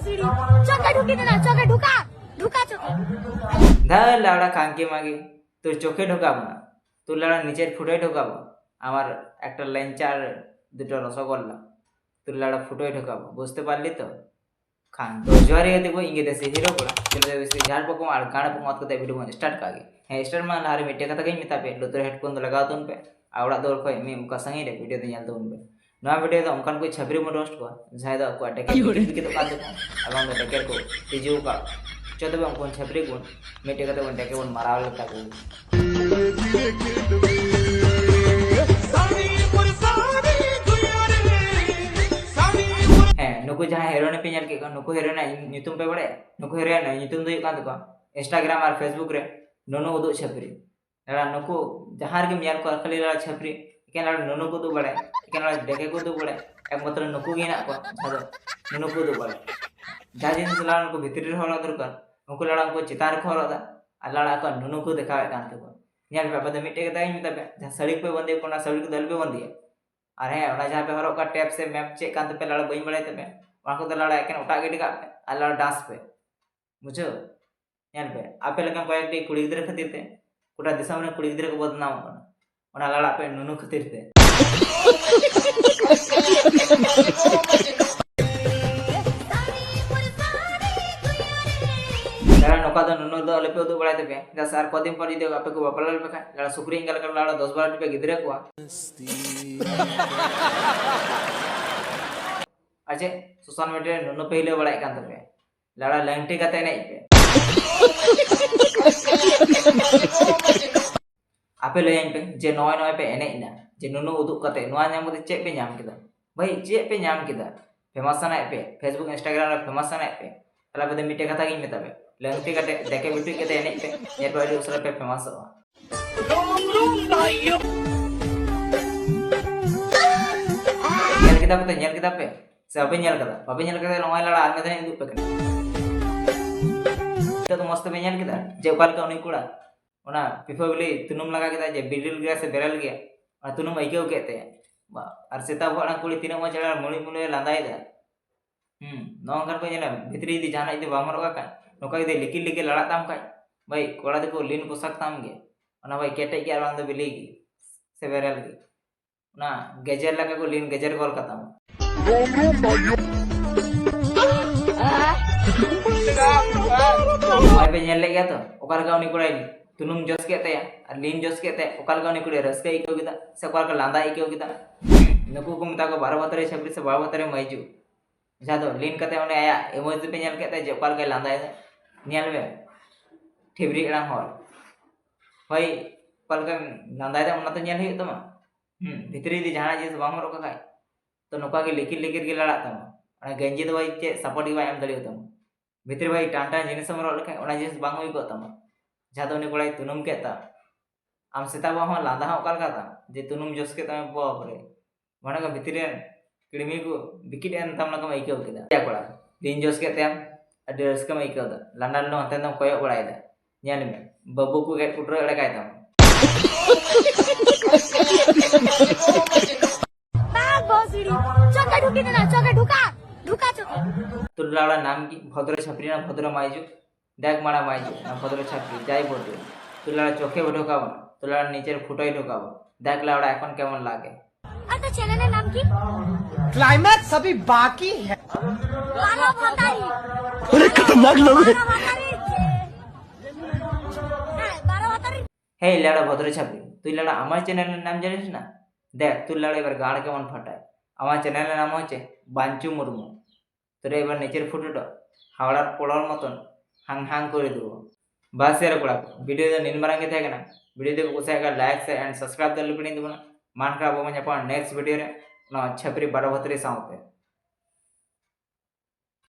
সিঁড়ি চোখে ঢুকি দে না চোখে ঢুকা ঢুকা চোখে ধর লাউড়া কাঙ্কি মাগি তোর চোখে ঢোকাবো না, তোর লাউড়া নিচের ফুটোয় ঢোকাবো। আমার একটা লেঞ্চা আর দুটো রসগোল্লা তোর লাউড়া ফুটোয় ঢোকাবো, বুঝতে পারলি তো? খান তো জোয়ারি देखो इंगे देसी हीरो कोड़ा चलो देसी झाड़ पको और गाना पको मत करते वीडियो स्टार्ट कागे है स्टार्ट मान हारे मिटे कथा कहीं मिता पे लुतर हेडफोन तो लगाओ तुम पे आवड़ा दौड़ खोय मी उनका संगी रे वीडियो तो nyal तुम पे नवा वीडियो तो उनकान कोई छबरी में रोस्ट को जाय दा को अटैक के तो काद अब हम अटैक को तिजू का चोदे बम कोन छबरी गुण मिटे कथा कोन अटैक कोन माराव लगता को नुकु जहाँ हेरोने पे ñel के नुकु हेरोने nyutum पे बड़े नुकु हेरोने nyutum दो कान को इंस्टाग्राम और फेसबुक रे नोनो उदो छपरी लड़ा नुकु जहाँ के ñel को खाली लड़ा छपरी के लड़ा नोनो को दो बड़े के लड़ा देखे को दो बड़े एक मात्र नुकु गिना को छादो नोनो को दो बड़े जहाँ जिनिस लड़ा नुकु भितरी रे होला दरकार उनको लड़ा उनको चितार को होला आ लड़ा को नोनो को देखावे कान को ñel पे बदे मिटे के दाई मिता पे जहाँ सड़क पे बंदे कोना सड़क दल पे बंदी और है ओना जहाँ पे हरो का टैप से मैप चेक कान पे लड़ा बई बड़े पे वहाँ को तो लड़ा एक उठा गिडी का पे आ लड़ा डांस पे बुझो ñel पे आपे लगा कয়েকটি कुड़ी गिद्रा खातिर ते कोटा दिशा में कुड़ी गिद्रा को बदनाम कोना ओना लड़ा पे नुनु खातिर ते लड़ा नोका दो नुनु दो अले पे दो बड़ाते पे जा सार को दिन पर दे आपे को बपलाल पे लड़ा सुक्री इंगल कर लड़ा 10-12 पे गिद्रा को अच्छे सोशल मीडिया नुनु पहले बड़ाई कान तपे लड़ा लंगटी कते नहीं पे आपे लयन पे जे नॉय नॉय पे एने इना जे नुनु उदुक कते नोआ नाम मते चेक पे नाम किदा भाई चेक पे नाम किदा फेमस सना पे फेसबुक इंस्टाग्राम रे फेमस सना पे तला बदे मिटे कथा गिन मेता पे लंगटी कते देखे बिटु कते एने पे ये तो आडी उसरा पे फेमस हो ñel kita पे Siapa nyel kata? Bapak nyel kata long lada arme tadi itu pekan. Kita tuh mesti nyel kita. Jauh kau nih kuda. Ona pipa beli tunum laga kita je bidil gaya se beral gaya. Ona tunum aja oke teh. Ar seta buat anak kulit tina mau jalan muli landai dah. Nong kan punya lah. Bitri di jana itu bamar oka kan. Noka itu likil lada tam kan. Baik, kuda itu lin posak tam gaya. Ona baik ketek gaya orang tuh beli se beral gaya. Ona gejer laga ko lin gejer gol kata. पे ñel ले गया तो ओकर गाव नि कुड़ाई तुनुम जस के ते और लीन जस के ते ओकर गाव नि कुड़े रसके इको गिदा से ओकर का लांदा इको गिदा नको को मता को 12 बतरे 26 से 12 बतरे मईजू जादो लीन कते ओने आया इमोज पे ñel के ते जे ओकर का लांदा ñel में ठिबरी एड़ा हर भाई ओकर का लांदा दे ओना तो ñel हियो तमा भितरी दी जहां जिस बाम रोका खाय तो नोका के लिकिर के लड़ा तम और गंजी तो भाई चे सपोर्ट की एम दड़ियो तम भितर भाई टांटा जिनिस हम रोल खाय ओना जिनिस बांग हुई को तम जहां तो ने कोड़ाई तुनुम केता आम सेता बा हो लांदा हो काल काता जे तुनुम जोस के तम बाप रे माने का भितर किडमी को बिकिट एन तम लका माइके केदा या कोड़ा दिन जोस के तम अडी रस का माइके दा लंडन नो हते तम कोयो बड़ाई दा ñel में बब्बू को गेट पुटरो एड़ा काय तम चोखे ढुकी दे ना चोखे ढुका ढुका चोखे तुर लाड़ा नाम की भद्र छपरी ना भद्र माइजू देख माड़ा माइजू ना भद्र छपरी जाई बोलते तुर लाड़ा चोखे ढोकाबो तुर लाड़ा नीचे फुटोई ढोकाबो देख लाड़ा এখন কেমন লাগে अच्छा चैनल नाम की क्लाइमैक्स अभी बाकी है लाला भंडारी अरे खतरनाक लोग हैं हे लाड़ा भद्र छपरी তুই লাড়া আমার চ্যানেলের নাম জানিস না দেখ তুই লাড়া এবার গাড় কেমন ফাটায় আমার চ্যানেলের নাম হচ্ছে বাঞ্চু মুর্মু তোরা এবার নিচের ফটোটা হাওড়ার পোড়ার মতন হাং হাং করে দেবো বাস এর কোড়া ভিডিও নির্মাণাঙ্গে থাকে না ভিডিও দেবো কোথায় লাইক শেয়ার এন্ড সাবস্ক্রাইব দলে পিনি দেবো না মান খারাপ হবে নেক্সট ভিডিও রে 26 12 সাথে